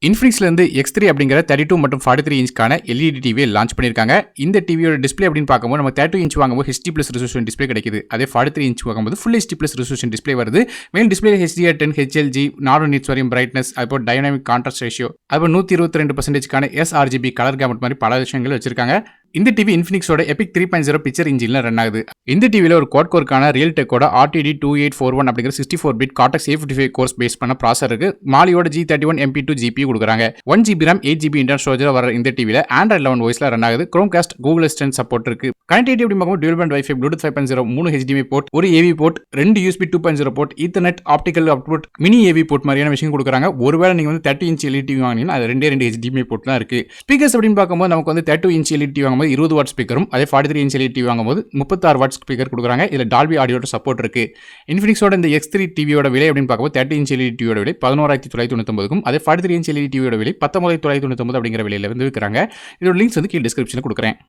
Infinixல இருந்து X3 அப்படிங்கிற 32 மற்றும் 43 இன்ச்க்கான LED டிவியை லான்ச் பண்ணியிருக்காங்க. இந்த டிவியோட டிஸ்ப்ளே அப்படின்னு பார்க்கும்போது நம்ம 32 இன்ச் வாங்கும்போது HD+ ரெசல்யூஷன் டிஸ்ப்ளே கிடைக்குது. அதே 43 இன்ச் வாங்கும்போது ஃபுல் HD+ ரெசல்யூஷன் டிஸ்ப்ளே வருது. மேலும் டிஸ்ப்ளேல HDR10, HLG, 400 நிட்ஸ் வரையும் பிரைட்னஸ், அதுபோல் டைனமிக் கான்ட்ராஸ்ட் ரேஷியோ, அதுபோல் 122% sRGB கலர் கேமட் மாதிரி பல விஷயங்கள் வச்சிருக்காங்க. இந்த டிவி இன்ஃபினிக்ஸோட எபிக் 3.0 பிக்சர் இன்ஜின்ல ரன் ஆகுது. இந்த டிவில ஒரு குவாட் கோர்க்கான ரியல் டெக்கோட RTD 2841 அப்படிங்கிற 64 bit cortex A55 course base பண்ண ப்ராசர் இருக்கு. மாலியோட G31 MP2 GPU கொடுக்குறாங்க. 1GB RAM 8GB internal storage வர இந்த டிவில Android 11 வாய்ஸ்ல ரன் ஆகுது. Chromecast, Google Assistant சப்போர்ட் இருக்கு. கனெக்டிவிட்டி அப்படி பார்க்கும்போது dual band Wi-Fi, Bluetooth 5.0, 3 HDMI port, ஒரு AV port, 2 USB 2.0 port, Ethernet, optical output, mini AV port மாதிரியான விஷயம் கொடுக்குறாங்க. ஒருவேளை நீங்க வந்து 30 இன்ச் LED டிவி வாங்கினீங்கன்னா அது 2 HDMI போர்ட் தான் இருக்கு. ஸ்பீக்கர்ஸ் அப்படின்னு பார்க்கும்போது நமக்கு வந்து 32 இன்ச் LED டிவி வாங்கும்போது 20 வாட் ஸ்பீக்கரும், அதே 43 இன்ச் LED டிவி வாங்கும்போது 36 வாட் ஸ்பீக்கர் கொடுக்குறாங்க. இதுல டால்பி ஆடியோட சப்போர்ட் இருக்கு. இன்ஃபினிக்ஸோட இந்த X3 டிவியோட விலை அப்படின்னு பார்க்கும்போது 30 இன்ச் LED டிவியோட விலை 11,999க்கும், அதே 43 இன்ச் LED டிவியோட விலை 19,999 அப்படிங்கிற விலையில வந்து விற்கிறாங்க. இதோட லிங்க்ஸ் வந்து கீழே டிஸ்கிரிப்ஷன்ல கொடுக்குறேன்.